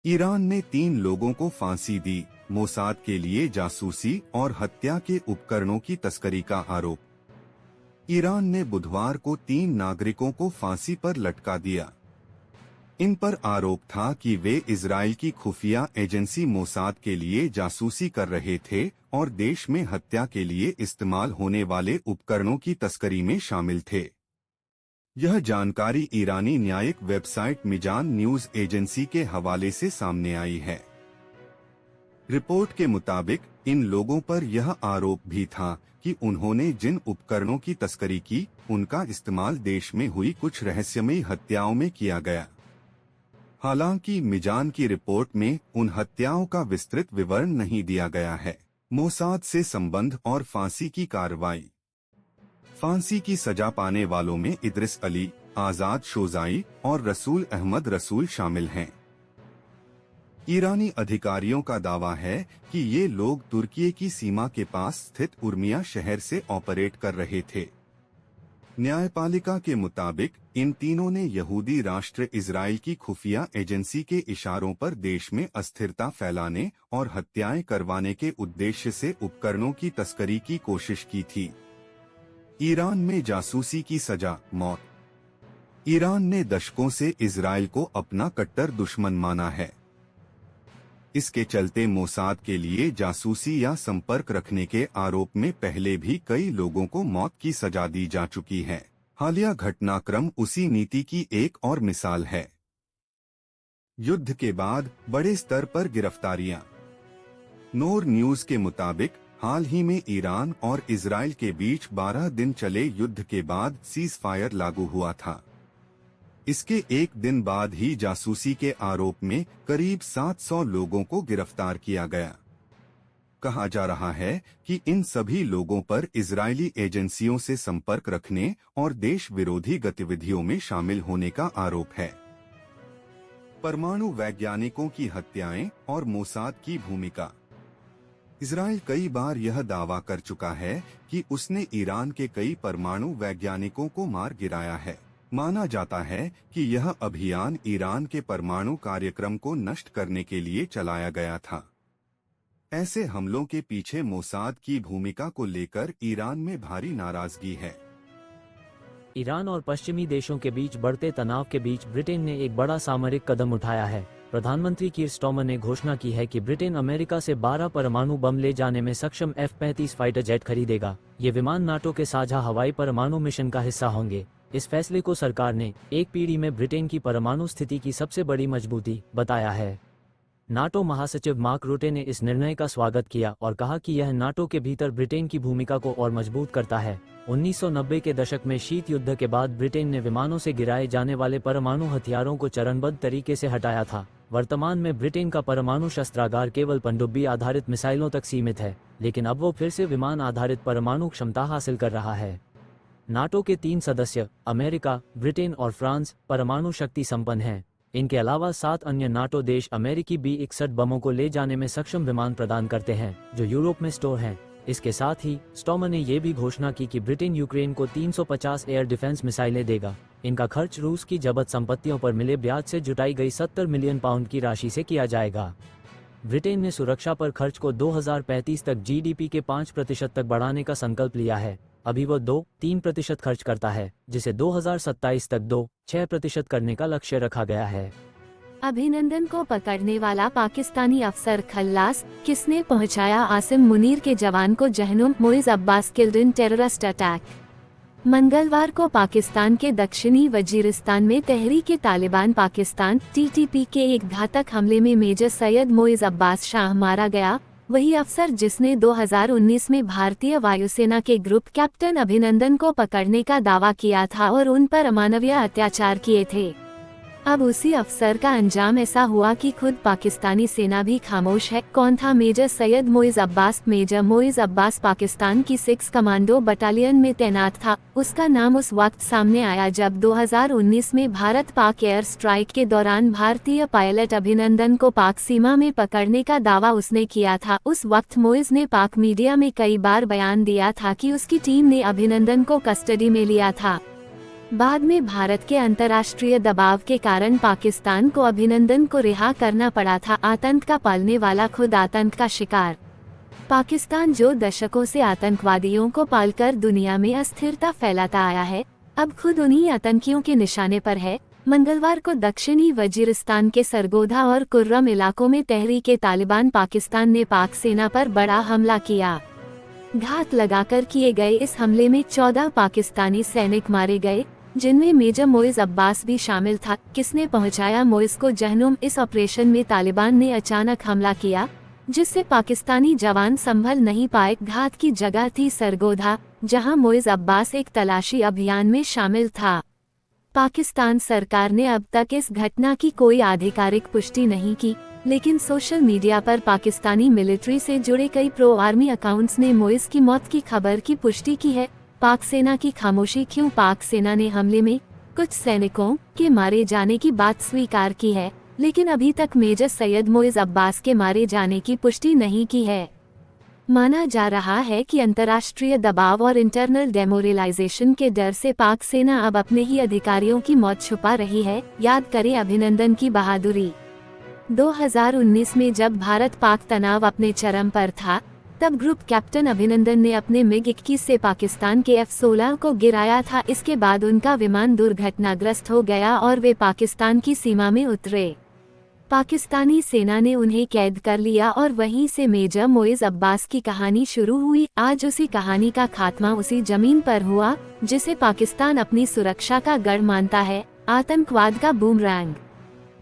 Iran ने 3 लोगों को फांसी दी, मोसाद के लिए जासूसी और हत्या के उपकरणों की तस्करी का आरोप। ईरान ने बुधवार को 3 नागरिकों को फांसी पर लटका दिया। इन पर आरोप था कि वे इजराइल की खुफिया एजेंसी मोसाद के लिए जासूसी कर रहे थे और देश में हत्या के लिए इस्तेमाल होने वाले उपकरणों की तस्करी में शामिल थे। यह जानकारी ईरानी न्यायिक वेबसाइट मिजान न्यूज एजेंसी के हवाले से सामने आई है। रिपोर्ट के मुताबिक इन लोगों पर यह आरोप भी था कि उन्होंने जिन उपकरणों की तस्करी की, उनका इस्तेमाल देश में हुई कुछ रहस्यमयी हत्याओं में किया गया। हालांकि मिजान की रिपोर्ट में उन हत्याओं का विस्तृत विवरण नहीं दिया गया है। मोसाद से संबंध और फांसी की कार्रवाई। फांसी की सजा पाने वालों में इद्रिस अली, आजाद शोजाई और रसूल अहमद रसूल शामिल हैं। ईरानी अधिकारियों का दावा है कि ये लोग तुर्की की सीमा के पास स्थित उर्मिया शहर से ऑपरेट कर रहे थे। न्यायपालिका के मुताबिक इन तीनों ने यहूदी राष्ट्र इजराइल की खुफिया एजेंसी के इशारों पर देश में अस्थिरता फैलाने और हत्याएं करवाने के उद्देश्य से उपकरणों की तस्करी की कोशिश की थी। ईरान में जासूसी की सजा, मौत। ईरान ने दशकों से इजराइल को अपना कट्टर दुश्मन माना है। इसके चलते मोसाद के लिए जासूसी या संपर्क रखने के आरोप में पहले भी कई लोगों को मौत की सजा दी जा चुकी है। हालिया घटनाक्रम उसी नीति की एक और मिसाल है। युद्ध के बाद बड़े स्तर पर गिरफ्तारियां। नोर न्यूज के मुताबिक हाल ही में ईरान और इजराइल के बीच 12 दिन चले युद्ध के बाद सीज फायर लागू हुआ था। इसके एक दिन बाद ही जासूसी के आरोप में करीब 700 लोगों को गिरफ्तार किया गया। कहा जा रहा है कि इन सभी लोगों पर इजरायली एजेंसियों से संपर्क रखने और देश विरोधी गतिविधियों में शामिल होने का आरोप है। परमाणु वैज्ञानिकों की हत्याएं और मोसाद की भूमिका। इजराइल कई बार यह दावा कर चुका है कि उसने ईरान के कई परमाणु वैज्ञानिकों को मार गिराया है। माना जाता है कि यह अभियान ईरान के परमाणु कार्यक्रम को नष्ट करने के लिए चलाया गया था। ऐसे हमलों के पीछे मोसाद की भूमिका को लेकर ईरान में भारी नाराजगी है। ईरान और पश्चिमी देशों के बीच बढ़ते तनाव के बीच ब्रिटेन ने एक बड़ा सामरिक कदम उठाया है। प्रधानमंत्री कीर स्टारमर ने घोषणा की है कि ब्रिटेन अमेरिका से 12 परमाणु बम ले जाने में सक्षम F-35 फाइटर जेट खरीदेगा। ये विमान नाटो के साझा हवाई परमाणु मिशन का हिस्सा होंगे। इस फैसले को सरकार ने एक पीढ़ी में ब्रिटेन की परमाणु स्थिति की सबसे बड़ी मजबूती बताया है। नाटो महासचिव मार्क रूटे ने इस निर्णय का स्वागत किया और कहा कि यह नाटो के भीतर ब्रिटेन की भूमिका को और मजबूत करता है। 1990 के दशक में शीत युद्ध के बाद ब्रिटेन ने विमानों से गिराए जाने वाले परमाणु हथियारों को चरणबद्ध तरीके से हटाया था। वर्तमान में ब्रिटेन का परमाणु शस्त्रागार केवल पनडुब्बी आधारित मिसाइलों तक सीमित है, लेकिन अब वो फिर से विमान आधारित परमाणु क्षमता हासिल कर रहा है। नाटो के 3 सदस्य अमेरिका, ब्रिटेन और फ्रांस परमाणु शक्ति संपन्न हैं। इनके अलावा 7 अन्य नाटो देश अमेरिकी B-61 बमों को ले जाने में सक्षम विमान प्रदान करते हैं, जो यूरोप में स्टोर हैं। इसके साथ ही स्टारमर ने यह भी घोषणा की कि ब्रिटेन यूक्रेन को 350 एयर डिफेंस मिसाइलें देगा। इनका खर्च रूस की जब्त संपत्तियों पर मिले ब्याज से जुटाई गई 70 मिलियन पाउंड की राशि से किया जाएगा। ब्रिटेन ने सुरक्षा पर खर्च को 2035 तक GDP के 5% तक बढ़ाने का संकल्प लिया है। अभी वो 2-3% खर्च करता है, जिसे 2027 तक 2-6% करने का लक्ष्य रखा गया है। अभिनंदन को पकड़ने वाला पाकिस्तानी अफसर खल्लास, किसने पहुंचाया आसिम मुनीर के जवान को जहनुम? Moiz Abbas killed in terrorist attack. मंगलवार को पाकिस्तान के दक्षिणी वजीरिस्तान में तहरीक-ए-तालिबान पाकिस्तान (TTP) के एक घातक हमले में मेजर सैयद मोइज अब्बास शाह मारा गया। वही अफसर जिसने 2019 में भारतीय वायुसेना के ग्रुप कैप्टन अभिनंदन को पकड़ने का दावा किया था और उन पर अमानवीय अत्याचार किए थे। अब उसी अफसर का अंजाम ऐसा हुआ कि खुद पाकिस्तानी सेना भी खामोश है। कौन था मेजर सैयद मोइज अब्बास? मेजर मोइज अब्बास पाकिस्तान की 6 कमांडो बटालियन में तैनात था। उसका नाम उस वक्त सामने आया जब 2019 में भारत पाक एयर स्ट्राइक के दौरान भारतीय पायलट अभिनंदन को पाक सीमा में पकड़ने का दावा उसने किया था। उस वक्त मोइज ने पाक मीडिया में कई बार बयान दिया था कि उसकी टीम ने अभिनंदन को कस्टडी में लिया था। बाद में भारत के अंतर्राष्ट्रीय दबाव के कारण पाकिस्तान को अभिनंदन को रिहा करना पड़ा था। आतंक का पालने वाला खुद आतंक का शिकार। पाकिस्तान जो दशकों से आतंकवादियों को पालकर दुनिया में अस्थिरता फैलाता आया है, अब खुद उन्हीं आतंकियों के निशाने पर है। मंगलवार को दक्षिणी वजीरिस्तान के सरगोधा और कुर्रम इलाकों में तहरीक-ए-तालिबान पाकिस्तान ने पाक सेना पर बड़ा हमला किया। घात लगाकर किए गए इस हमले में 14 पाकिस्तानी सैनिक मारे गए, जिनमें मेजर मोइज अब्बास भी शामिल था। किसने पहुंचाया मोइज को जहन्नुम? इस ऑपरेशन में तालिबान ने अचानक हमला किया, जिससे पाकिस्तानी जवान संभल नहीं पाए। घात की जगह थी सरगोधा, जहां मोइज अब्बास एक तलाशी अभियान में शामिल था। पाकिस्तान सरकार ने अब तक इस घटना की कोई आधिकारिक पुष्टि नहीं की, लेकिन सोशल मीडिया पर पाकिस्तानी मिलिट्री से जुड़े कई प्रो आर्मी अकाउंट्स ने मोइज की मौत की खबर की पुष्टि की है। पाक सेना की खामोशी क्यों? पाक सेना ने हमले में कुछ सैनिकों के मारे जाने की बात स्वीकार की है, लेकिन अभी तक मेजर सैयद मोइज अब्बास के मारे जाने की पुष्टि नहीं की है। माना जा रहा है कि अंतर्राष्ट्रीय दबाव और इंटरनल डेमोरलाइजेशन के डर से पाक सेना अब अपने ही अधिकारियों की मौत छुपा रही है। याद करें अभिनंदन की बहादुरी। 2019 में जब भारत पाक तनाव अपने चरम पर था, तब ग्रुप कैप्टन अभिनंदन ने अपने मिग-21 से पाकिस्तान के F-16 को गिराया था। इसके बाद उनका विमान दुर्घटनाग्रस्त हो गया और वे पाकिस्तान की सीमा में उतरे। पाकिस्तानी सेना ने उन्हें कैद कर लिया और वहीं से मेजर मोइज अब्बास की कहानी शुरू हुई। आज उसी कहानी का खात्मा उसी जमीन पर हुआ जिसे पाकिस्तान अपनी सुरक्षा का गढ़ मानता है, आतंकवाद का बूमरैंग।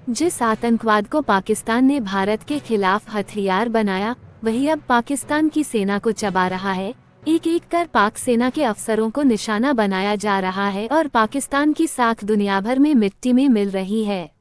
जिस आतंकवाद को पाकिस्तान ने भारत के खिलाफ हथियार बनाया, वही अब पाकिस्तान की सेना को चबा रहा है। एक एक कर पाक सेना के अफसरों को निशाना बनाया जा रहा है और पाकिस्तान की साख दुनिया भर में मिट्टी में मिल रही है।